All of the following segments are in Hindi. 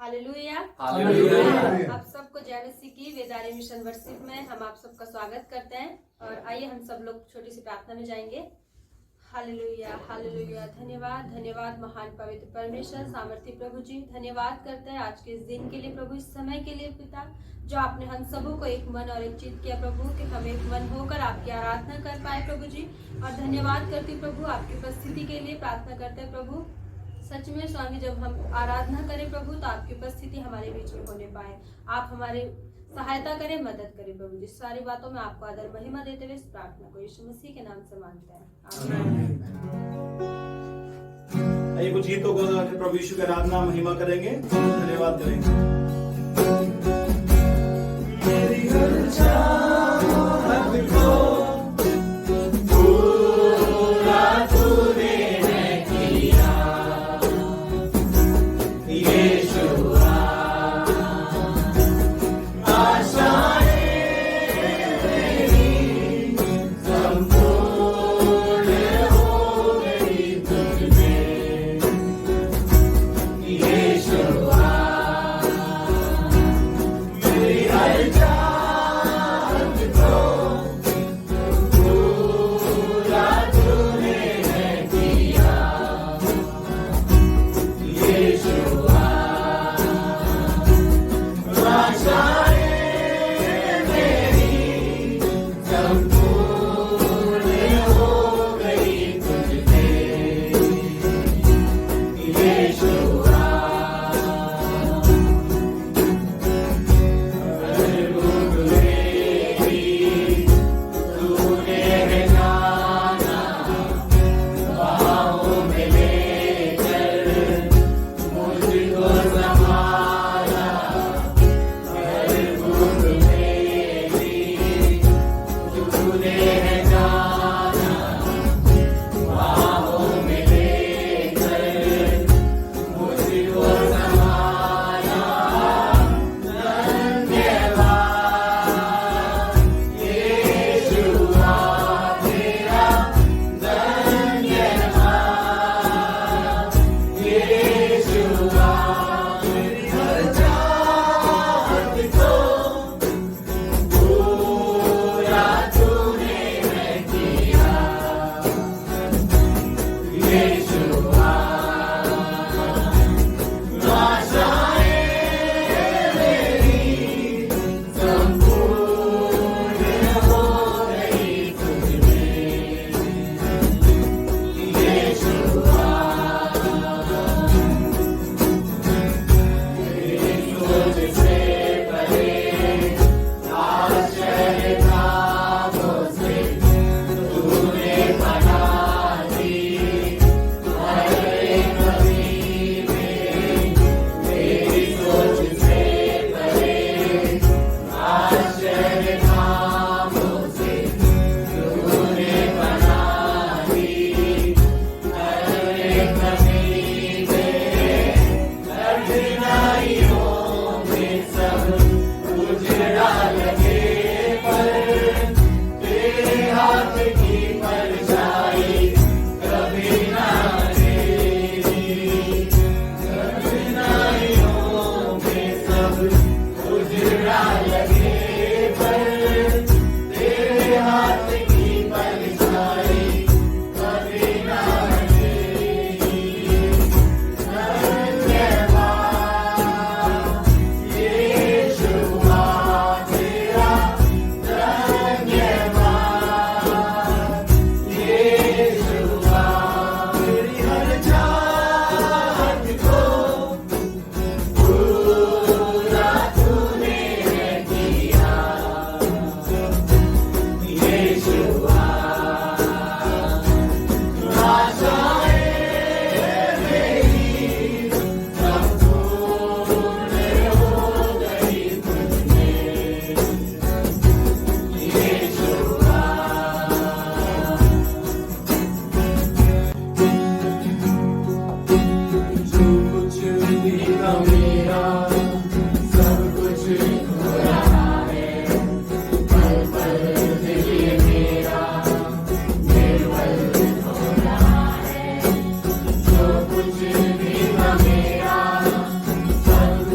हालेलुया। हालेलुया। आप सबको जय मसीह की वेदारी मिशन वर्शिप में हम आप सबका स्वागत करते हैं और आइए हम सब लोग छोटी सी प्रार्थना में जाएंगे। Hallelujah hallelujah. धन्यवाद धन्यवाद महान पवित्र परमेश्वर सामर्थी प्रभु जी, धन्यवाद करते हैं आज के इस दिन के लिए प्रभु, इस समय के लिए पिता, जो आपने हम सबों को एक मन और एक चित्त किया प्रभु, कि हम एक मन होकर आपकी आराधना कर पाए प्रभु जी। और धन्यवाद करती प्रभु आपकी उपस्थिति के लिए प्रार्थना करते हैं प्रभु। सच में स्वामी, जब हम आराधना करें प्रभु तो आपकी उपस्थिति हमारे बीच में होने पाए, आप हमारे सहायता करें, मदद करें प्रभु जी। सारी बातों में आपको आदर महिमा देते हुए इस प्रार्थना को यीशु मसीह के नाम से मांगते हैं, आमीन। आइए कुछ गीतों को प्रभु यीशु की आराधना महिमा करेंगे, धन्यवाद करेंगे। मेरी हर चाहत को पूरा तूने है किया, यीशुआ आशाएं मेरी संपूर्ण हो गई तुझमें, यीशुआ मेरी हर चाहत को पूरा तूने है किया, यीशुआ आशाएं मेरी संपूर्ण हो गई तुझमें, यीशुआ हर भूख मेरी तूने है जाना, बाहों में लेकर मुझको संभाला, हर भूख मेरी तूने है जाना, बाहों में लेकर मुझको संभाला, धन्यवाद यीशुआ तेरा, धन्यवाद यीशुआ मेरी हर चाहत को पूरा तूने है किया, यीशुआ आशाएं मेरी संपूर्ण हो गई तुझमें, यीशुआ मेरी सोच से परे आश्चर्य कामों से तूने बना दी, हर एक कमी में मेरी सोच से परे आश्चर्य कामों से तूने बना दी, हर एक कमी में कठिनाइयों में सब उजड़ा लगे, पर तेरे हाथ की परछाई कभी ना गिरी, कठिनाइयों में सब उजड़ा लगे, पर तेरे हाथ की परछाई कभी ना गिरी, धन्यवाद यीशुआ तेरा, धन्यवाद यीशुआ मेरी हर चाहत को पूरा तूने है किया, यीशुआ आशाएं मेरी संपूर्ण हो गई तुझमें, यीशुआ जो कुछ भी था मेरा सब कुछ हो रहा है, पल पल दिल मेरा निर्मल हो रहा है, जो कुछ भी था मेरा सब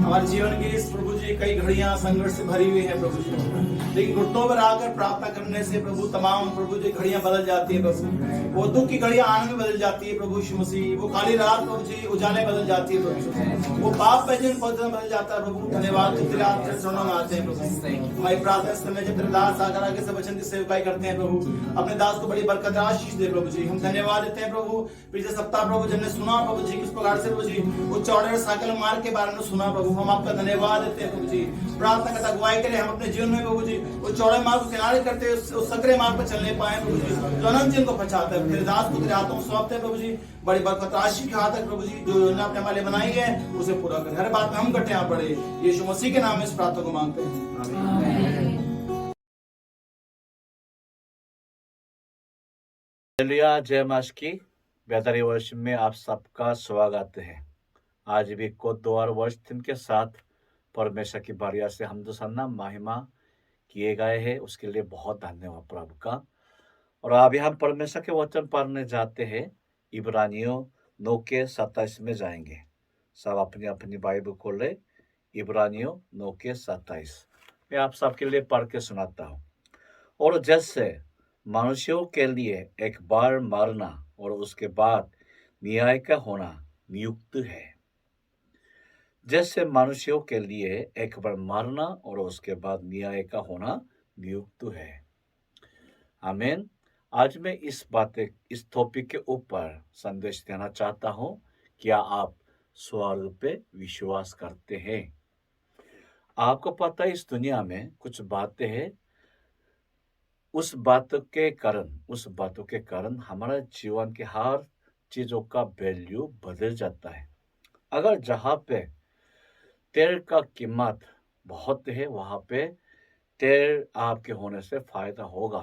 हमारे जीवन की इस प्रभु जी कई घड़ियां संघर्ष से भरी हुई है प्रभु जी, लेकिन घुटनों पर आकर प्रार्थना करने से प्रभु तमाम प्रभु जी घड़ियां बदल जाती है प्रभु। वो दुख की घड़ियां आनंद में बदल जाती है प्रभु यीशु मसीह। वो काली रात प्रभु जी उजाले बदल जाती है प्रभु। वो पाप भजन बदल जाता है प्रभु। धन्यवाद तेरे चरणों में आते हैं प्रभु। हमारी प्रार्थना समय जब तेरे दास आकर आगे से वचन की सेवकाई करते हैं प्रभु, अपने दास को बड़ी बरकत आशीष दे प्रभु जी। हम धन्यवाद देते हैं प्रभु। पिछले सप्ताह प्रभु जिनने सुना प्रभु जी किस प्रकार से प्रभु जी वो चौड़े साइकिल मार्ग के बारे में सुना प्रभु, हम आपका धन्यवाद देते हैं प्रभु जी। प्रार्थना करता अगुवाई करें हम अपने जीवन में प्रभु जी वो चौड़े मार्ग को किनारे करते उस सकरे मार्ग पर चलने पाए प्रभु जी, जो अनंत जीवन को पहुंचाता है। तेरे दास को तेरे हाथों में सौंपते हैं प्रभु जी। बड़ी बरकत राशि के हाथ तक प्रभु जी जो योजना आपने हमारे बनाई है उसे पूरा करें। हर बात में हम कटे यहाँ पड़े, यीशु मसीह के नाम में इस प्रार्थना को मांगते हैं, आमीन। हालेलुया, जय मास की बेहतरी वर्ष में आप सबका स्वागत है। आज भी को द्वार वर्ष थीम के साथ परमेश्वर की बारिया से हम सन्ना महिमा किए गए हैं, उसके लिए बहुत धन्यवाद प्रभु का। और अभी हम परमेश्वर के वचन पढ़ने जाते हैं। इब्रानियों 9 के 27 में जाएंगे। सब अपनी अपनी बाइबल खोले। इब्रानियों 9 के 27 मैं आप सबके लिए पढ़ के सुनाता हूँ। और जैसे मनुष्यों के लिए एक बार मरना और उसके बाद न्याय का होना नियुक्त है, जैसे मनुष्यों के लिए एक बार मरना और उसके बाद न्याय का होना नियुक्त है। आमीन। आज मैं इस टॉपिक के ऊपर संदेश देना चाहता हूँ। क्या आप स्वर्ग पे विश्वास करते हैं? आपको पता है इस दुनिया में कुछ बातें हैं, उस बातों के कारण हमारा जीवन के हर चीजों का वैल्यू बदल जाता है। अगर जहाँ पे तेल का कीमत बहुत है वहाँ पे तेल आपके होने से फायदा होगा,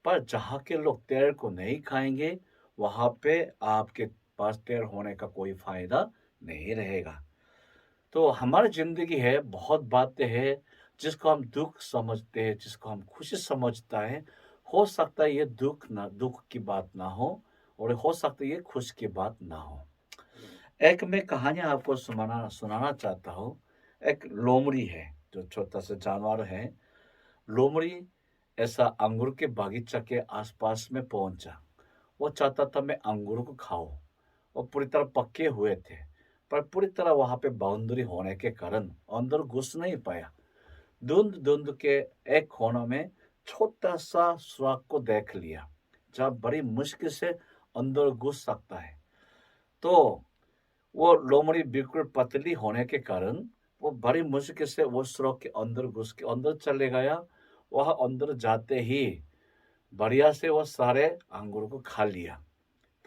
पर जहाँ के लोग तेल को नहीं खाएंगे वहाँ पे आपके पास तेल होने का कोई फायदा नहीं रहेगा। तो हमारी जिंदगी है, बहुत बातें हैं जिसको हम दुख समझते हैं, जिसको हम खुशी समझता है। हो सकता है ये दुख की बात ना हो और हो सकता है ये खुश की बात ना हो। एक मैं कहानी आपको सुनाना चाहता हूँ। एक लोमड़ी है जो छोटा सा जानवर है। लोमड़ी ऐसा अंगूर के बागीचा के आसपास में पहुंचा। वो चाहता था मैं अंगूर को खाऊं। वो पूरी तरह पके हुए थे, पर पूरी तरह वहां पे बाउंड्री होने के कारण अंदर घुस नहीं पाया। धुंध के एक कोने में छोटा सा सुराख को देख लिया जहाँ बड़ी मुश्किल से अंदर घुस सकता है। तो वो लोमड़ी बिल्कुल पतली होने के कारण वो बड़ी मुश्किल से वो सुराख के अंदर घुस के अंदर चले गया। वह अंदर जाते ही बढ़िया से वो सारे अंगूर को खा लिया,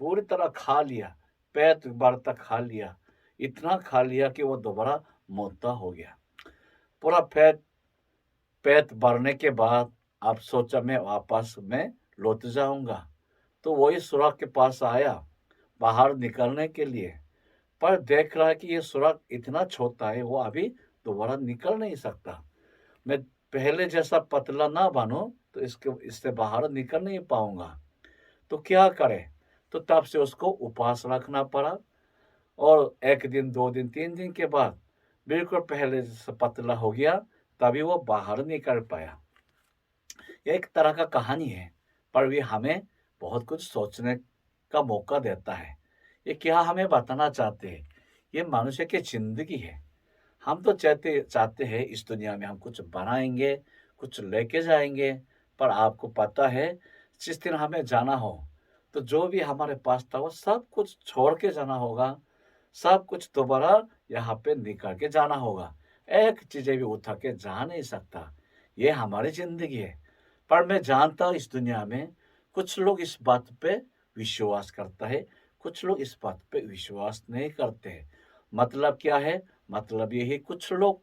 पूरी तरह खा लिया, पेट भर तक खा लिया। इतना खा लिया कि वो दोबारा मोटा हो गया। पूरा पेट भरने के बाद अब सोचा मैं वापस में लौट जाऊंगा। तो वही सुराख के पास आया बाहर निकलने के लिए, पर देख रहा है कि ये सुराख इतना छोटा है, वो अभी दोबारा निकल नहीं सकता। मैं पहले जैसा पतला ना बनूं तो इससे बाहर निकल नहीं पाऊंगा। तो क्या करे? तो तब से उसको उपवास रखना पड़ा। और 1 दिन 2 दिन 3 दिन के बाद बिल्कुल पहले जैसा पतला हो गया, तभी वो बाहर निकल पाया। ये एक तरह का कहानी है, पर ये हमें बहुत कुछ सोचने का मौका देता है। ये क्या हमें बताना चाहते हैं? ये मनुष्य की जिंदगी है। हम तो चाहते हैं इस दुनिया में हम कुछ बनाएंगे, कुछ लेके जाएंगे, पर आपको पता है जिस दिन हमें जाना हो तो जो भी हमारे पास था वो सब कुछ छोड़ के जाना होगा। सब कुछ दोबारा यहाँ पे निकल के जाना होगा। एक चीजें भी उठा के जा नहीं सकता। ये हमारी जिंदगी है। पर मैं जानता हूँ इस दुनिया में कुछ लोग इस बात पे विश्वास करता है, कुछ लोग इस बात पे विश्वास नहीं करते। मतलब क्या है? मतलब यही, कुछ लोग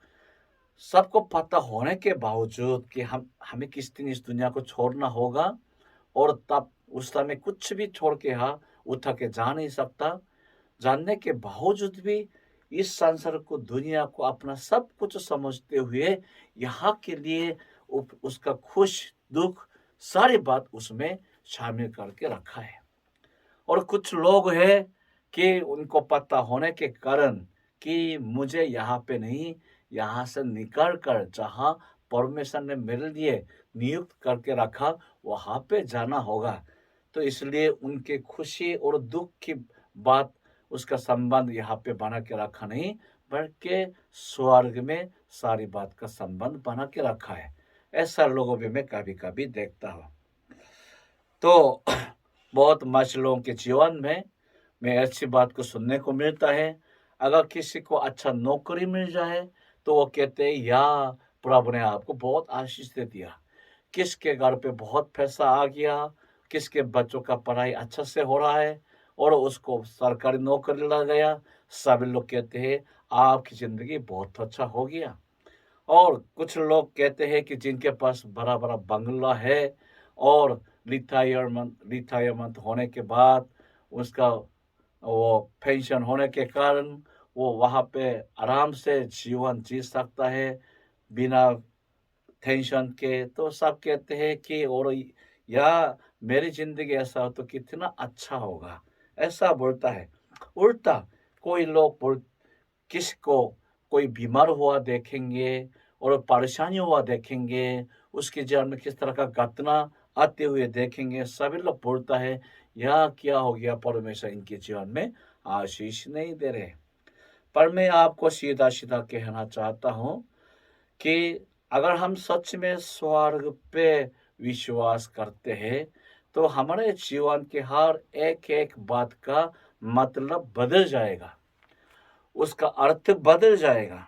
सबको पता होने के बावजूद कि हमें किस दिन इस दुनिया को छोड़ना होगा और तब उस समय कुछ भी छोड़ के उठा के जा नहीं सकता। जानने के बावजूद भी इस संसार को, दुनिया को अपना सब कुछ समझते हुए यहाँ के लिए उसका खुश दुख सारी बात उसमें शामिल करके रखा है। और कुछ लोग हैं कि उनको पता होने के कारण कि मुझे यहाँ पे नहीं, यहाँ से निकल कर जहाँ परमेश्वर ने मेरे लिए नियुक्त करके रखा वहाँ पे जाना होगा। तो इसलिए उनके खुशी और दुख की बात, उसका संबंध यहाँ पे बना के रखा नहीं, बल्कि स्वर्ग में सारी बात का संबंध बना के रखा है। ऐसा लोगों भी मैं कभी कभी देखता हूँ। तो बहुत मच लोगों के जीवन में मैं अच्छी बात को सुनने को मिलता है। अगर किसी को अच्छा नौकरी मिल जाए तो वो कहते हैं, या प्रभु ने आपको बहुत आशीष दे दिया। किसके घर पे बहुत पैसा आ गया, किसके बच्चों का पढ़ाई अच्छा से हो रहा है और उसको सरकारी नौकरी लग गया, सभी लोग कहते हैं आपकी ज़िंदगी बहुत अच्छा हो गया। और कुछ लोग कहते हैं कि जिनके पास बड़ा बड़ा बंगला है और रिटायरमेंट होने के बाद उसका वो पेंशन होने के कारण वो वहाँ पे आराम से जीवन जी सकता है बिना टेंशन के। तो सब कहते हैं कि और या मेरी ज़िंदगी ऐसा हो तो कितना अच्छा होगा, ऐसा बोलता है। उल्टा कोई लोग किसको कोई बीमार हुआ देखेंगे और परेशानी हुआ देखेंगे, उसके जीवन में किस तरह का घटना आते हुए देखेंगे, सभी लोग बोलता है यह क्या हो गया, परमेश्वर इनके जीवन में आशीष नहीं दे रहे। पर मैं आपको सीधा सीधा कहना चाहता हूँ कि अगर हम सच में स्वर्ग पे विश्वास करते हैं तो हमारे जीवन के हर एक एक बात का मतलब बदल जाएगा, उसका अर्थ बदल जाएगा।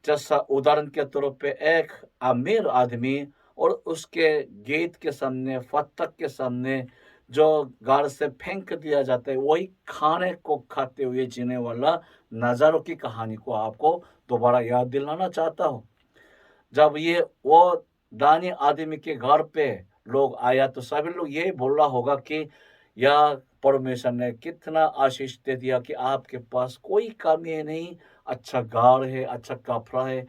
जैसा उदाहरण के तौर पे एक अमीर आदमी और उसके गेट के सामने, फाटक के सामने जो घर से फेंक दिया जाता है, वही खाने को खाते हुए जीने वाला नज़ारों की कहानी को आपको दोबारा याद दिलाना चाहता हूँ। जब ये वो दानी आदमी के घर पे लोग आया तो सभी लोग यही बोल रहा होगा कि या परमेश्वर ने कितना आशीष दे दिया कि आपके पास कोई कमी नहीं, अच्छा घर है, अच्छा कपड़ा है,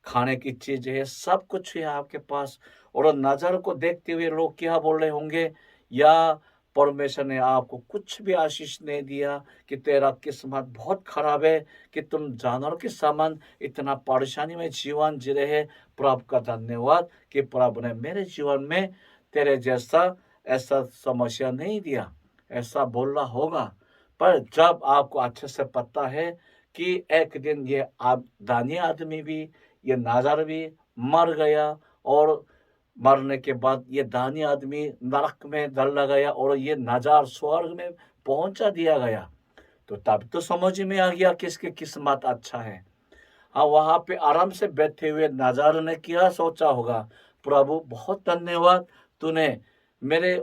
खाने की चीज है, सब कुछ है आपके पास। और नजर को देखते हुए लोग क्या बोल रहे होंगे, या परमेश्वर ने आपको कुछ भी आशीष नहीं दिया, कि तेरा किस्मत बहुत खराब है कि तुम जानवर के समान इतना परेशानी में जीवन जी रहे। प्रभु का धन्यवाद कि प्रभु ने मेरे जीवन में तेरे जैसा ऐसा समस्या नहीं दिया, ऐसा बोलना होगा। पर जब आपको अच्छे से पता है कि एक दिन ये दानी आदमी भी, ये नाजार भी मर गया और मरने के बाद ये दानी आदमी नरक में डाला गया और ये नाजार स्वर्ग में पहुंचा दिया गया, तो तब तो समझ में आ गया किसकी किस्मत अच्छा है। हाँ, वहां पे आराम से बैठे हुए नाजार ने क्या सोचा होगा, प्रभु बहुत धन्यवाद, तूने मेरे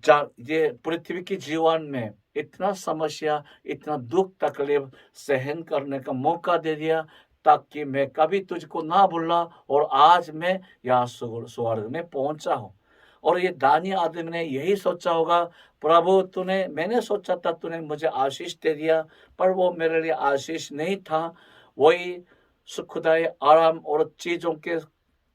ये पृथ्वी के जीवन में इतना समस्या, इतना दुख तकलीफ सहन करने का मौका दे दिया ताकि मैं कभी तुझको ना भूला और आज मैं यहाँ स्वर्ग में पहुंचा हूँ। और ये दानी आदमी ने यही सोचा होगा, प्रभु मैंने सोचा था तूने मुझे आशीष दे दिया, पर वो मेरे लिए आशीष नहीं था। वही सुखदायी आराम और चीजों के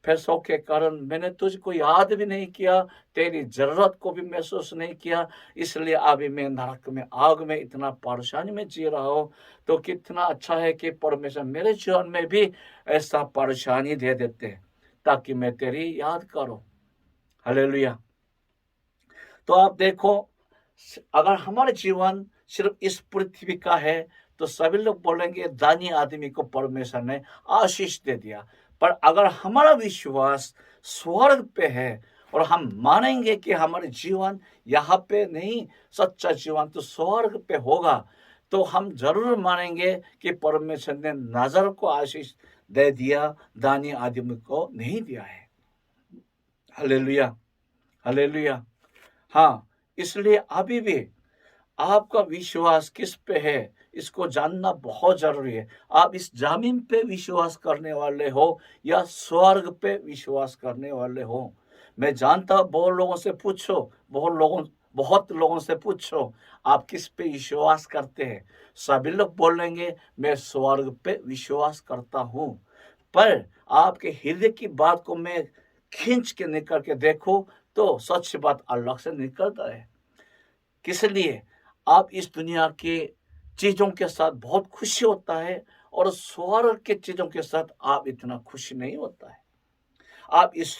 पैसों के कारण मैंने तुझको याद भी नहीं किया, तेरी जरूरत को भी महसूस नहीं किया, इसलिए अभी मैं नरक में, आग में इतना परेशानी में जी रहा हूँ। तो कितना अच्छा है कि परमेश्वर मेरे जीवन में भी ऐसा परेशानी दे देते हैं ताकि मैं तेरी याद करूं। हालेलुया। तो आप देखो, अगर हमारे जीवन सिर्फ इस पृथ्वी का है तो सभी लोग बोलेंगे दानी आदमी को परमेश्वर ने आशीष दे दिया। पर अगर हमारा विश्वास स्वर्ग पे है और हम मानेंगे कि हमारे जीवन यहाँ पे नहीं, सच्चा जीवन तो स्वर्ग पे होगा, तो हम जरूर मानेंगे कि परमेश्वर ने नजर को आशीष दे दिया, दानी आदमी को नहीं दिया है। Hallelujah, hallelujah. हाँ, इसलिए अभी भी आपका विश्वास किस पे है, इसको जानना बहुत जरूरी है। आप इस जमीन पे विश्वास करने वाले हो या स्वर्ग पे विश्वास करने वाले हो। मैं जानता हूँ बहुत लोगों से पूछो, बहुत लोगों से पूछो आप किस पे विश्वास करते हैं, सभी लोग बोलेंगे मैं स्वर्ग पे विश्वास करता हूँ। पर आपके हृदय की बात को मैं खींच के निकल के देखो तो सच बात अलग से निकलता है। किस लिए आप इस दुनिया के चीजों के साथ बहुत खुशी होता है, और स्वर्ग के चीजों के साथ आप इतना खुश नहीं होता है। आप इस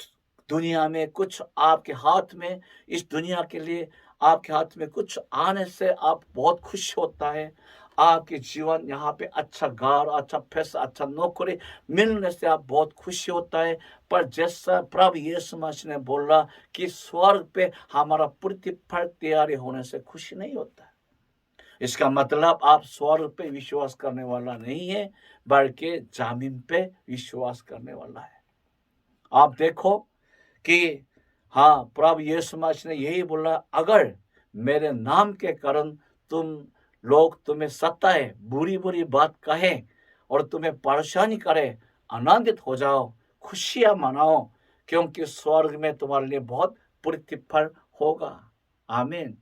दुनिया में कुछ आपके हाथ में, इस दुनिया के लिए आपके हाथ में कुछ आने से आप बहुत खुश होता है। आपके जीवन यहाँ पे अच्छा घर, अच्छा पैसा, अच्छा नौकरी मिलने से आप बहुत खुशी होता है। पर जैसा प्रभु यीशु मसीह ने बोला कि स्वर्ग पे हमारा प्रतिफल तैयारी होने से खुशी नहीं होता है। इसका मतलब आप स्वर्ग पे विश्वास करने वाला नहीं है, बल्कि जमीन पे विश्वास करने वाला है। आप देखो कि हाँ, प्रभु यीशु मसीह ने यही बोला, अगर मेरे नाम के कारण लोग तुम्हें सताए, बुरी बुरी बात कहे और तुम्हें परेशानी करे, आनंदित हो जाओ, खुशियां मनाओ, क्योंकि स्वर्ग में तुम्हारे लिए बहुत प्रतिफल होगा। आमीन।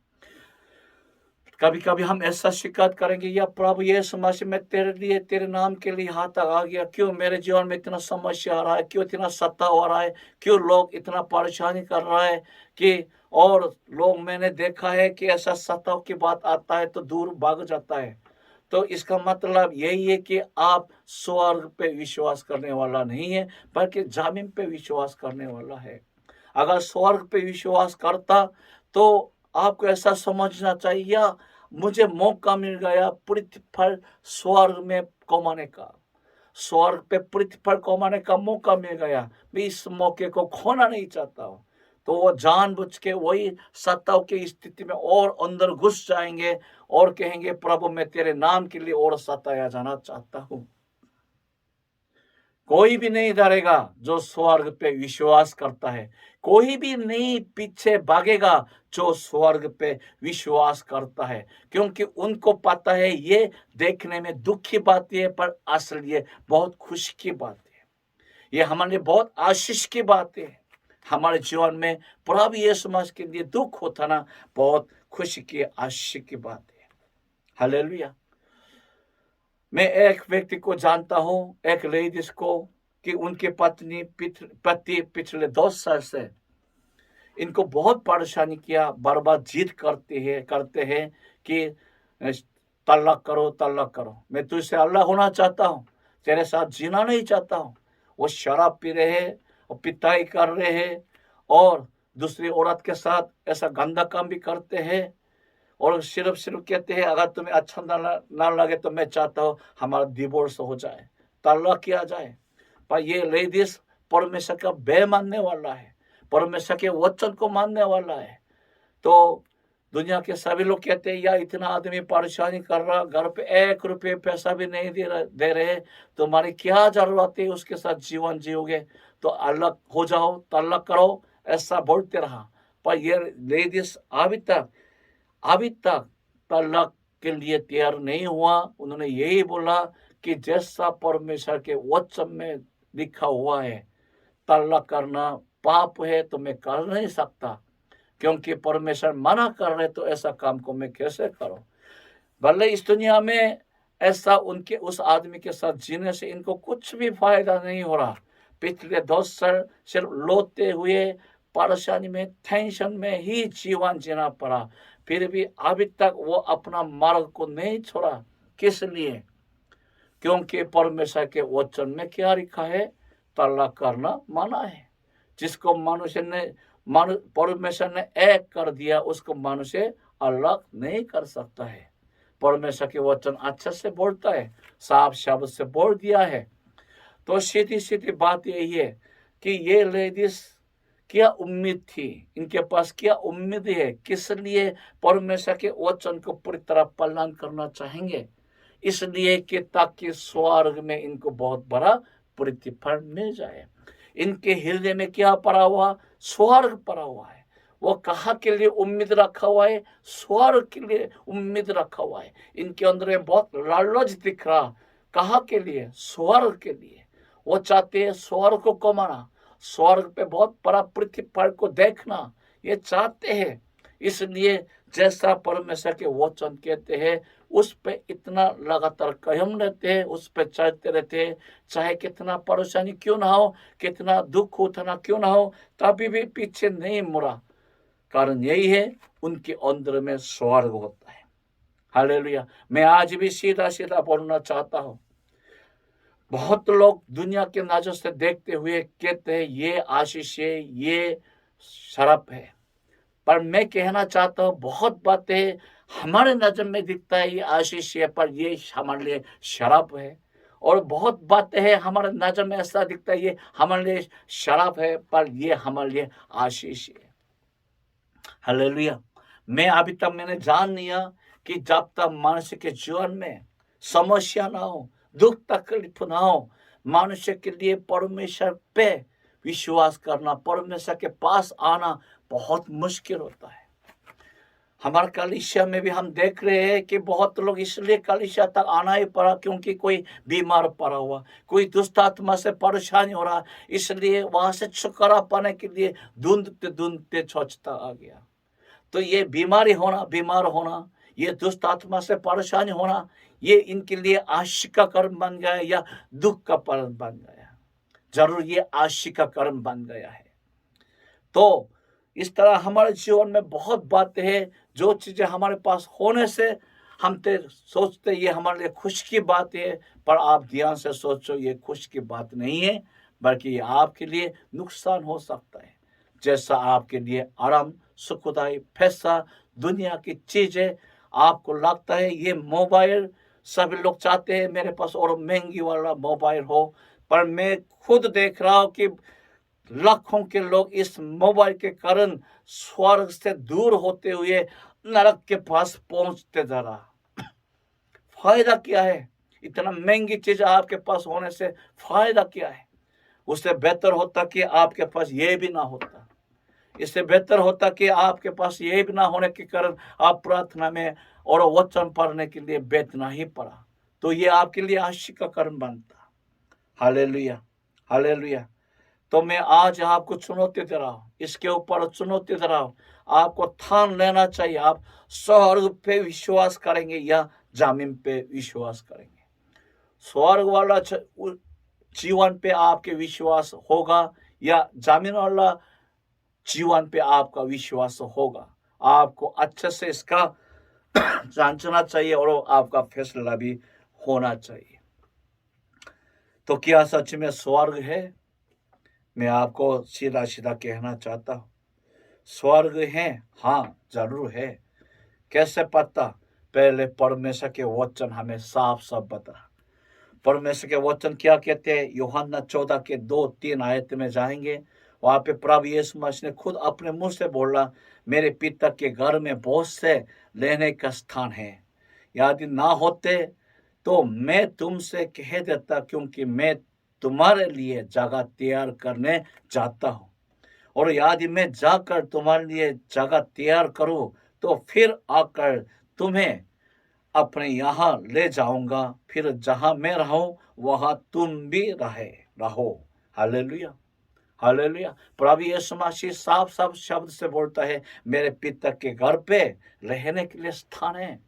कभी कभी हम ऐसा शिकायत करेंगे, या प्रभु यीशु मसीह मैं तेरे लिए, तेरे नाम के लिए यहाँ तक आ गया, क्यों मेरे जीवन में इतना समस्या आ रहा है, क्यों इतना सत्ता हो रहा है, क्यों लोग इतना परेशानी कर रहा है कि, और लोग मैंने देखा है कि ऐसा सत्ता की बात आता है तो दूर भाग जाता है। तो इसका मतलब यही है कि आप स्वर्ग पे विश्वास करने वाला नहीं है, बल्कि जमीन पे विश्वास करने वाला है। अगर स्वर्ग पे विश्वास करता तो आपको ऐसा समझना चाहिए, या मुझे मौका मिल गया प्रतिफल स्वर्ग में कमाने का, स्वर्ग पे प्रतिफल कमाने का मौका मिल गया, मैं इस मौके को खोना नहीं चाहता हूँ। तो वो जानबूझ के वही सत्ताओं की स्थिति में और अंदर घुस जाएंगे और कहेंगे, प्रभु मैं तेरे नाम के लिए और सताया जाना चाहता हूँ। कोई भी नहीं डरेगा जो स्वर्ग पे विश्वास करता है, कोई भी नहीं पीछे भागेगा जो स्वर्ग पे विश्वास करता है, क्योंकि उनको पता है ये देखने में दुख की बात है, पर असल ये बहुत खुशी की बात है। ये हमारे लिए बहुत आशीष की बात है। हमारे जीवन में प्रभु यीशु मसीह के लिए दुख होता ना, बहुत खुशी की आशीष की बात है। हालेलुया। मैं एक व्यक्ति को जानता हूँ, एक लेडीज को, कि उनके पति पिछले 2 साल से इनको बहुत परेशानी किया, बर्बाद जिद करते हैं कि तलाक करो, तलाक करो, मैं तुझसे अलग होना चाहता हूँ, तेरे साथ जीना नहीं चाहता हूँ। वो शराब पी रहे हैं और पिटाई कर रहे हैं और दूसरी औरत के साथ ऐसा गंदा काम भी करते हैं, और सिर्फ कहते हैं अगर तुम्हें अच्छा ना लगे तो मैं चाहता हूँ हमारा डिवोर्स हो जाए, तलाक किया जाए। पर ये लेडीज परमेश्वर का बे मानने वाला है, परमेश्वर के वचन को मानने वाला है। तो दुनिया के सभी लोग कहते हैं, या इतना आदमी परेशानी कर रहा, घर पे 1 रुपये पैसा भी नहीं दे रहे, तुम्हारी क्या जरूरत है उसके साथ जीवन जियोगे, तो अलग हो जाओ, तलाक करो, ऐसा बोलते रहा। पर ये लेडीज अभी तक तलाक के लिए तैयार नहीं हुआ। उन्होंने यही बोला कि जैसा परमेश्वर के वचन में लिखा हुआ है, तलाक करना पाप है, तो मैं कर नहीं सकता, क्योंकि परमेश्वर मना कर रहे, तो ऐसा काम को मैं कैसे करूं। भले इस दुनिया में ऐसा उनके उस आदमी के साथ जीने से इनको कुछ भी फायदा नहीं हो रहा। पिछले 2 साल सिर्फ लोते हुए परेशानी में, टेंशन में ही जीवन जीना पड़ा, फिर भी अभी तक वो अपना मार्ग को नहीं छोड़ा। किस लिए? क्योंकि परमेश्वर के वचन में क्या लिखा है, तलाक करना मना है। जिसको परमेश्वर ने एक कर दिया, उसको मनुष्य अलग नहीं कर सकता है। परमेश्वर के वचन अच्छे से बोलता है, साफ शब्द से बोल दिया है। तो सीधी बात यही है कि ये लेडीज क्या उम्मीद थी, इनके पास क्या उम्मीद है, किस लिए परमेश्वर के वचन को पूरी तरह पालन करना चाहेंगे? इसलिए कि ताकि स्वर्ग में इनको बहुत बड़ा प्रतिफल मिल जाए। इनके हृदय में क्या पड़ा हुआ? स्वर्ग पड़ा हुआ है। वो कहाँ के लिए उम्मीद रखा हुआ है? स्वर्ग के लिए उम्मीद रखा हुआ है। इनके अंदर में बहुत लालच दिख रहा, कहाँ के लिए? स्वर्ग के लिए। वो चाहते हैं स्वर्ग को कमाना, स्वर्ग पे बहुत बड़ा प्रतिफल को देखना, ये चाहते हैं। इसलिए जैसा परमेश्वर के वचन कहते हैं उस पे इतना लगातार कायम रहते हैं, उस पे चलते रहते हैं, चाहे कितना परेशानी क्यों ना हो, कितना दुख उठना क्यों ना हो, तभी भी पीछे नहीं मुड़ा। कारण यही है, उनके अंदर में स्वर्ग होता है। हालेलुया। मैं आज भी सीधा बोलना चाहता हूँ, बहुत लोग दुनिया के नजर से देखते हुए कहते हैं ये आशीष है, ये शराब है। पर मैं कहना चाहता हूँ बहुत बातें हमारे नजर में दिखता है ये आशीष है, पर ये हमारे लिए शराब है। और बहुत बातें हैं हमारे नजर में ऐसा दिखता है ये हमारे लिए शराब है, पर ये हमारे लिए आशीष है। हालेलुया। मैं अभी तक मैंने जान लिया कि जब तक मनुष्य के जीवन में समस्या ना हो, दुख तकलीफ ना हो, मनुष्य के लिए परमेश्वर पे विश्वास करना, परमेश्वर के पास आना बहुत मुश्किल होता है। हमारे कलीसिया में भी हम देख रहे हैं कि बहुत लोग इसलिए कलीसिया तक आना ही पड़ा क्योंकि कोई बीमार पड़ा हुआ, कोई दुष्ट आत्मा से परेशानी हो रहा, इसलिए वहां से छुटकारा पाने के लिए ढूंढते ढूंढते स्वच्छता आ गया। तो ये बीमारी होना, बीमार होना, ये दुष्ट आत्मा से परेशानी होना, ये इनके लिए आशीष का कर्म बन गया या दुख का कर्म बन गया। जरूर ये आशीष का कर्म बन गया है। तो इस तरह हमारे जीवन में बहुत बातें हैं, जो चीजें हमारे पास होने से हम तो सोचते ये हमारे लिए खुश की बात है, पर आप ध्यान से सोचो ये खुश की बात नहीं है, बल्कि ये आपके लिए नुकसान हो सकता है। जैसा आपके लिए आराम, सुखदाई, पैसा, दुनिया की चीजें, आपको लगता है ये मोबाइल, सभी लोग चाहते हैं मेरे पास और महंगी वाला मोबाइल हो, पर मैं खुद देख रहा हूं कि लाखों के लोग इस मोबाइल के कारण स्वर्ग से दूर होते हुए नरक के पास पहुंचते जा रहा। फायदा क्या है? इतना महंगी चीज आपके पास होने से फायदा क्या है? उससे बेहतर होता कि आपके पास ये भी ना होता। इससे बेहतर होता कि आपके पास ये भी ना होने के कारण आप प्रार्थना में और वचन पढ़ने के लिए बैठना ही पड़ा, तो ये आपके लिए आशीष का कर्म बनता। Hallelujah, hallelujah. तो मैं आज आपको चुनौती दे रहा हूं, इसके ऊपर चुनौती दे रहा हूं, आपको ठान लेना चाहिए। आप स्वर्ग पे विश्वास करेंगे या जमीन पे विश्वास करेंगे? स्वर्ग वाला जीवन पे आपके विश्वास होगा या जमीन वाला जीवन पे आपका विश्वास होगा? आपको अच्छे से इसका जांचना चाहिए और आपका फैसला भी होना चाहिए। तो क्या सच में स्वर्ग है? मैं आपको सीधा सीधा कहना चाहता हूं, स्वर्ग है, हाँ जरूर है। कैसे पता? पहले परमेश्वर के वचन हमें साफ साफ बता। परमेश्वर के वचन क्या कहते हैं? यूहन्ना 14 के 2-3 आयत में जाएंगे, वहां पे प्रभु यीशु मसीह ने खुद अपने मुंह से बोला, मेरे पिता के घर में बहुत से रहने का स्थान है, यदि ना होते तो मैं तुमसे कह देता, क्योंकि मैं तुम्हारे लिए जगह तैयार करने जाता हूं। और यदि मैं जाकर तुम्हारे लिए जगह तैयार करूं तो फिर आकर तुम्हें अपने यहाँ ले जाऊंगा, फिर जहां मैं रहूं वहां तुम भी रहो। Hallelujah, hallelujah. प्रभु यीशु मसीह साफ साफ शब्द से बोलता है, मेरे पिता के घर पे रहने के लिए स्थान है।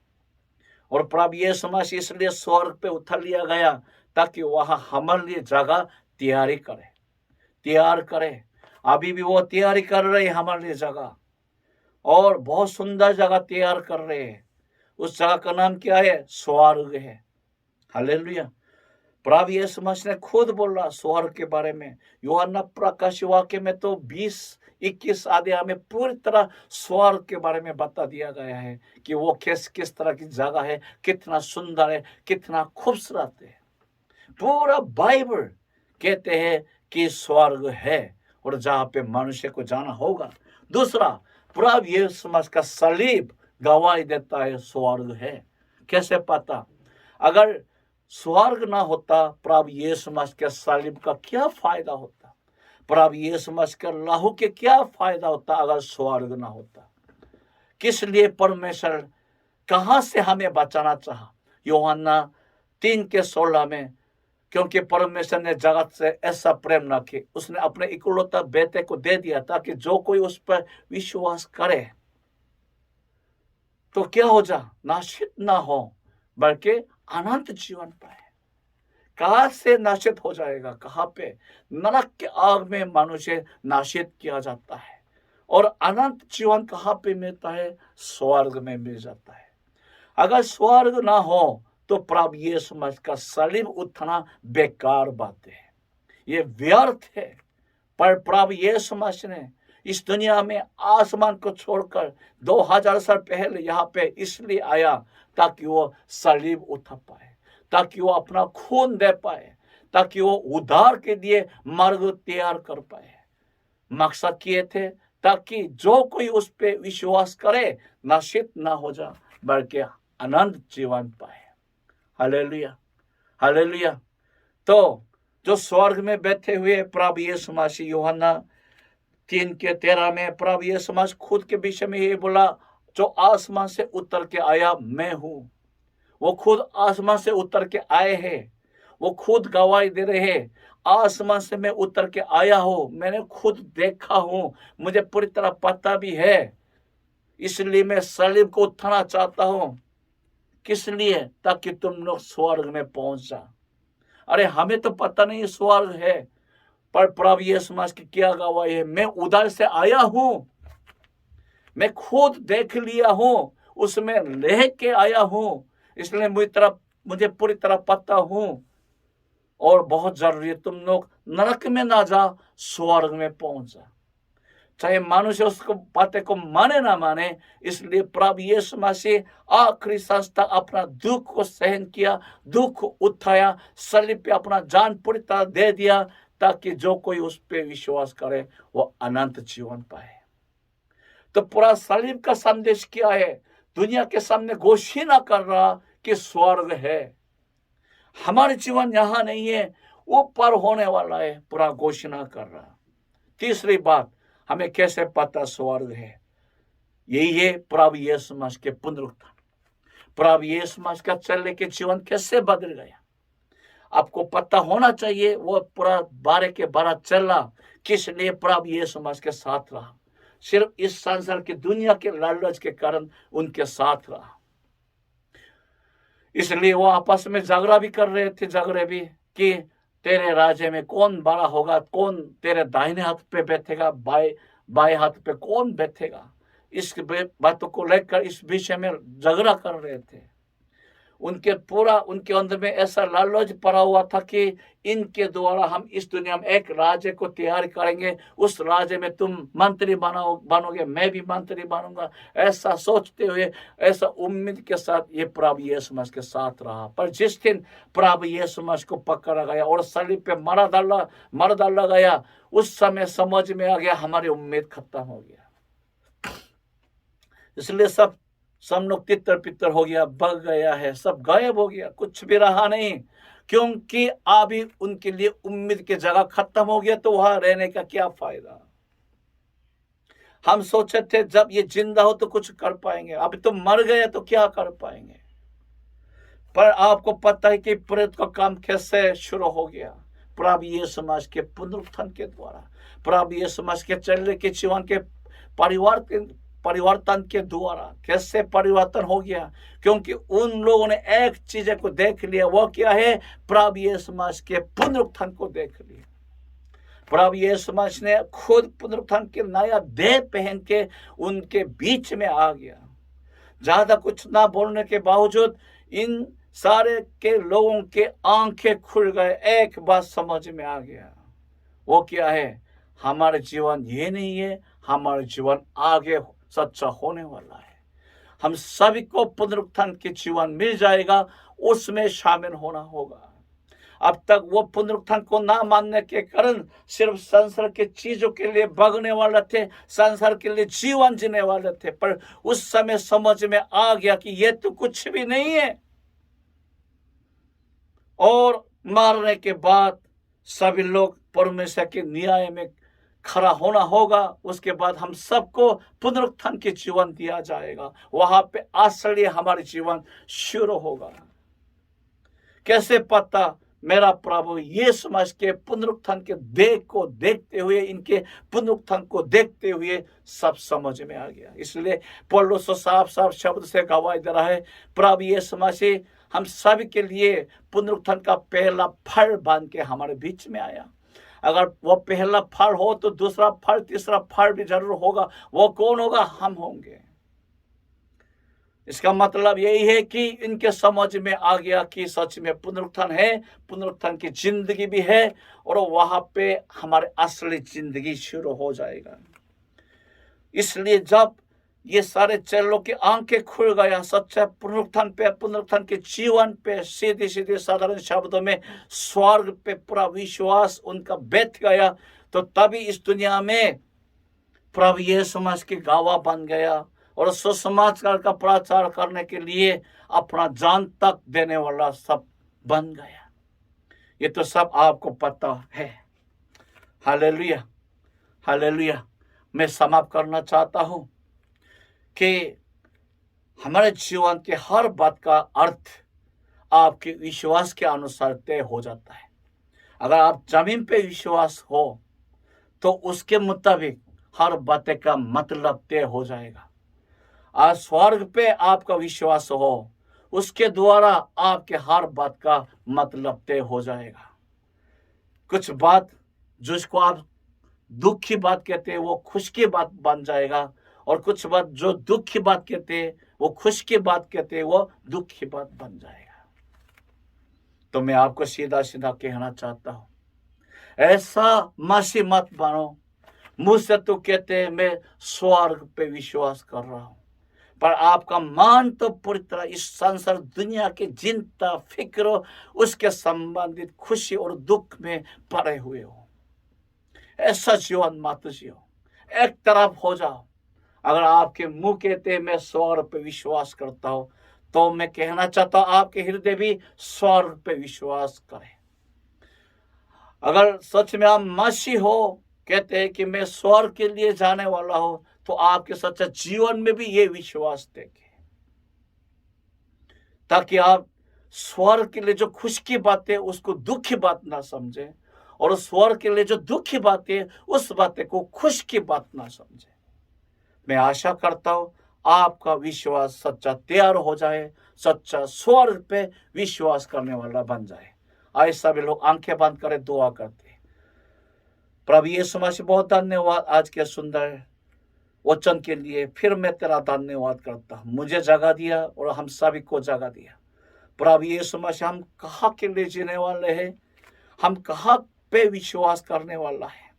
और प्रभु यीशु मसीह इसलिए स्वर्ग पे उठा लिया गया ताकि वहां हमारे लिए जगह तैयार करे। अभी भी वो तैयारी कर रहे हैं हमारे लिए जगह, और बहुत सुंदर जगह तैयार कर रहे हैं। उस जगह का नाम क्या है? स्वर्ग है। हालेलुया। प्रभु यीशु मसीह ने खुद बोला स्वर्ग के बारे में। यूहन्ना प्रकाश वाक्य में तो 20-21 अध्याय में पूरी तरह स्वर्ग के बारे में बता दिया गया है कि वो किस तरह की जगह है, कितना सुंदर है, कितना खूबसूरत है। पूरा बाइबल कहते हैं कि स्वर्ग है और जहां पे मनुष्य को जाना होगा। दूसरा, प्रभु यीशु मसीह का सलीब गवाही देता है स्वर्ग है। कैसे पता? अगर स्वर्ग ना होता, प्रभु यीशु मसीह के सलीब का क्या फायदा होता? प्रभु यीशु मसीह के लहू के क्या फायदा होता अगर स्वर्ग ना होता? किस लिए परमेश्वर कहां से हमें बचाना चाहा? यूहन्ना 3:16 में, क्योंकि परमेश्वर ने जगत से ऐसा प्रेम ना किया, उसने अपने इकलौता बेटे को दे दिया ताकि जो कोई उस पर विश्वास करे तो क्या हो जा? नाशित ना हो बल्कि अनंत जीवन पाए। कहां से नाशित हो जाएगा? कहां पे? नरक के आग में मनुष्य नाशित किया जाता है। और अनंत जीवन कहां पे मिलता है? स्वर्ग में मिल जाता है। अगर स्वर्ग ना हो तो प्रभु यीशु मसीह का सलीब उठना बेकार बात है, ये व्यर्थ है। पर प्रभु यीशु मसीह ने इस दुनिया में आसमान को छोड़कर 2000 साल पहले यहाँ पे इसलिए आया ताकि वो सलीब उठा पाए, ताकि वो अपना खून दे पाए, ताकि वो उद्धार के लिए मार्ग तैयार कर पाए। मकसद किए थे ताकि जो कोई उस पे विश्वास करे नशित ना हो जाए बल्कि अनंत जीवन पाए। Hallelujah, hallelujah. तो जो स्वर्ग में बैठे हुए प्रभु यीशु मसीह, यूहन्ना 3:13 में प्रभु यीशु मसीह खुद के विषय में ये बोला, जो आसमान से उतर के आया मैं हूं। वो खुद आसमान से उतर के आए हैं, वो खुद गवाही दे रहे हैं, आसमान से मैं उतर के आया हूं, मैंने खुद देखा हूं, मुझे पूरी तरह पता भी है, इसलिए मैं सलीब को उठाना चाहता हूं। किस लिए? ताकि तुम लोग स्वर्ग में पहुंच जा। अरे हमें तो पता नहीं स्वर्ग है, पर प्रभु यीशु मसीह की क्या गवाही है, मैं उधर से आया हूं, मैं खुद देख लिया हूं, उसमें रह के आया हूं, इसलिए मुझे पूरी तरह पता हूं। और बहुत जरूरी है तुम लोग नरक में ना जा, स्वर्ग में पहुंच जा। चाहे मनुष्य उसको बातें को माने ना माने, इसलिए प्रभु यीशु मसीह आखिरी सांस तक अपना दुख को सहन किया, दुख उठाया, सलीब पे अपना जान पूरी तरह दे दिया, ताकि जो कोई उस पे विश्वास करे वो अनंत जीवन पाए। तो पूरा सलीब का संदेश क्या है? दुनिया के सामने घोषणा कर रहा कि स्वर्ग है, हमारे जीवन यहाँ नहीं है, वो पर होने वाला है, पूरा घोषणा कर रहा। तीसरी बात, हमें कैसे पता स्वर्ग है? यही है प्रभु यीशु मसीह के पुनरुत्थान। प्रभु यीशु मसीह का चलने के जीवन कैसे बदल गया, आपको पता होना चाहिए। वो पूरा 12 के 12 चला, किस लिए? प्रभु यीशु मसीह के साथ रहा, सिर्फ इस संसार की दुनिया के लालच के कारण उनके साथ रहा। इसलिए वो आपस में झगड़ा भी कर रहे थे, झगड़े भी कि तेरे राज्य में कौन बड़ा होगा, कौन तेरे दाहिने हाथ पे बैठेगा, बाएं हाथ पे कौन बैठेगा। इस बातों को लेकर इस विषय में झगड़ा कर रहे थे। उनके अंदर में ऐसा लालच पड़ा हुआ था कि इनके द्वारा हम इस दुनिया में एक राज्य को तैयार करेंगे, उस राज्य में तुम मंत्री बनोगे, मैं भी मंत्री बनूंगा। ऐसा सोचते हुए, ऐसा उम्मीद के साथ ये प्रभु यीशु मसीह के साथ रहा। पर जिस दिन प्रभु यीशु मसीह को पकड़ा गया और सलीब पे मर डाला गया, उस समय समझ में आ गया हमारी उम्मीद खत्म हो गया। इसलिए सब लोग तितर पितर हो गया, बग गया है, सब गायब हो गया, कुछ भी रहा नहीं, क्योंकि अभी उनके लिए उम्मीद की जगह खत्म हो गया, तो वहां रहने का क्या फायदा। हम सोचे थे जब ये जिंदा हो तो कुछ कर पाएंगे, अभी तो मर गए तो क्या कर पाएंगे। पर आपको पता है कि प्रेत का काम कैसे शुरू हो गया? प्रभु यीशु मसीह के पुनरुत्थान के द्वारा, प्रभु यीशु मसीह के चलने के जीवन के परिवर्तन के द्वारा। कैसे परिवर्तन हो गया? क्योंकि उन लोगों ने एक चीज को देख लिया, वो क्या है? प्रभु यीशु मसीह के पुनरुत्थान को देख लिया। प्रभु यीशु मसीह ने खुद पुनरुत्थान के नया देह पहन के उनके बीच में आ गया। ज्यादा कुछ ना बोलने के बावजूद इन सारे के लोगों के आंखें खुल गए, एक बात समझ में आ गया, वो क्या है? हमारे जीवन ये नहीं है, हमारा जीवन आगे सच्चा होने वाला है। हम सभी को पुनरुत्थान के जीवन मिल जाएगा, उसमें शामिल होना होगा। अब तक वो पुनरुत्थान को ना मानने के कारण सिर्फ संसार के चीजों के लिए भागने वाले थे, संसार के लिए जीवन जीने वाले थे। पर उस समय समझ में आ गया कि ये तो कुछ भी नहीं है, और मारने के बाद सभी लोग परमेश्वर के न्याय में खड़ा होना होगा। उसके बाद हम सबको पुनरुत्थान के जीवन दिया जाएगा, वहां पे असली हमारे जीवन शुरू होगा। कैसे पता? मेरा प्रभु यीशु मसीह के पुनरुत्थान के देह को देखते हुए, इनके पुनरुत्थान को देखते हुए सब समझ में आ गया। इसलिए पौलुस साफ शब्द से गवाही दे रहा है, प्रभु यीशु मसीह हम सभी के लिए पुनरुत्थान का पहला फल बन के हमारे बीच में आया। अगर वो पहला फल हो तो दूसरा फल, तीसरा फल भी जरूर होगा। वो कौन होगा? हम होंगे। इसका मतलब यही है कि इनके समझ में आ गया कि सच में पुनरुत्थान है, पुनरुत्थान की जिंदगी भी है, और वहां पे हमारे असली जिंदगी शुरू हो जाएगा। इसलिए जब ये सारे चेलों की आंखें खुल गया सच्चा पुनरुत्थान पे, पुनरुत्थान के जीवन पे, सीधे सीधे साधारण शब्दों में स्वर्ग पे पूरा विश्वास उनका बैठ गया, तो तभी इस दुनिया में प्रभु यीशु मसीह की गवाह बन गया और सुसमाचार का प्रचार करने के लिए अपना जान तक देने वाला सब बन गया। ये तो सब आपको पता है। Hallelujah, hallelujah. मैं समाप्त करना चाहता हूं कि हमारे जीवन के हर बात का अर्थ आपके विश्वास के अनुसार तय हो जाता है। अगर आप जमीन पे विश्वास हो तो उसके मुताबिक हर बात का मतलब तय हो जाएगा। आज स्वर्ग पे आपका विश्वास हो, उसके द्वारा आपके हर बात का मतलब तय हो जाएगा। कुछ बात जिसको आप दुख की बात कहते हैं वो खुश की बात बन जाएगा, और कुछ बात जो दुख की बात कहते हैं वो खुश की बात कहते हैं वो दुख की बात बन जाएगा। तो मैं आपको सीधा सीधा कहना चाहता हूं, ऐसा मसीह मत बनो। मुझसे तो कहते हैं मैं स्वर्ग पे विश्वास कर रहा हूं, पर आपका मान तो पूरी तरह इस संसार दुनिया की चिंता फिक्र उसके संबंधित खुशी और दुख में पड़े हुए हो। ऐसा जीवन मत जियो, एक तरफ हो जाओ। अगर आपके मुंह कहते हैं मैं स्वर्ग पे विश्वास करता हूं, तो मैं कहना चाहता हूं आपके हृदय भी स्वर्ग पे विश्वास करें। अगर सच में आप मसीह हो, कहते हैं कि मैं स्वर्ग के लिए जाने वाला हूं, तो आपके सच्चा जीवन में भी ये विश्वास देखें, ताकि आप स्वर्ग के लिए जो खुश की बात है उसको दुख की बात ना समझे, और स्वर्ग के लिए जो दुख की बात है उस बातें को खुश की बात ना समझे। मैं आशा करता हूं आपका विश्वास सच्चा तैयार हो जाए, सच्चा स्वर्ग पे विश्वास करने वाला बन जाए। आइए सभी लोग आंखें बंद करें, दुआ करते हैं। प्रभु यीशु मसीह बहुत धन्यवाद आज के सुंदर वचन के लिए। फिर मैं तेरा धन्यवाद करता हूं, मुझे जगह दिया और हम सभी को जगह दिया। प्रभु यीशु मसीह हम कहाँ के लिए जीने वाले हैं, हम कहाँ पे विश्वास करने वाला है।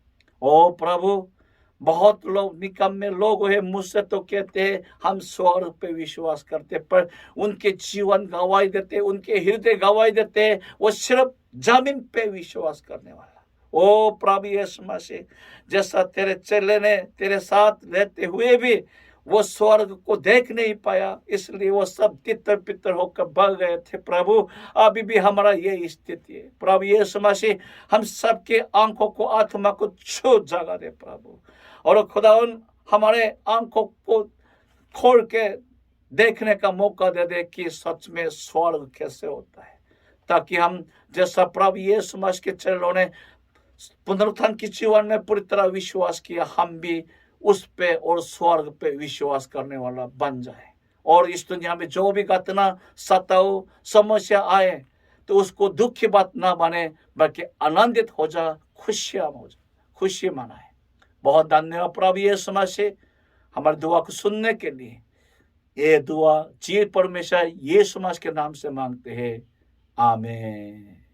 ओ प्रभु, बहुत लोग निकम्मे लोग हैं, मुझसे तो कहते हैं हम स्वर्ग पे विश्वास करते, पर उनके जीवन गवाही देते, उनके हृदय गवाही देते हैं वो सिर्फ जमीन पे विश्वास करने वाला। ओ प्रभु यीशु मसीह, जैसा तेरे चेले ने तेरे साथ रहते हुए भी वो स्वर्ग को देख नहीं पाया, इसलिए वो सब तितर पितर होकर भाग गए थे। प्रभु अभी भी हमारा ये स्थिति है। प्रभु यीशु मसीह हम सबके आंखों को, आत्मा को छू जगा दे प्रभु, और खुदावन हमारे आंखों को खोल के देखने का मौका दे दे कि सच में स्वर्ग कैसे होता है, ताकि हम जैसा प्रभु यीशु मसीह के चेलों ने पुनरुत्थान के जीवन में पूरी तरह विश्वास किया, हम भी उस पे और स्वर्ग पे विश्वास करने वाला बन जाए। और इस दुनिया में जो भी घटना सताओ समस्या आए तो उसको दुख की बात ना बने, बल्कि आनंदित हो जा, खुशियां हो जा, खुशी मनाए। बहुत धन्यवाद प्रभु यीशु मसीह हमारी दुआ को सुनने के लिए। ये दुआ जी परमेश्वर यीशु मसीह के नाम से मांगते हैं, आमीन।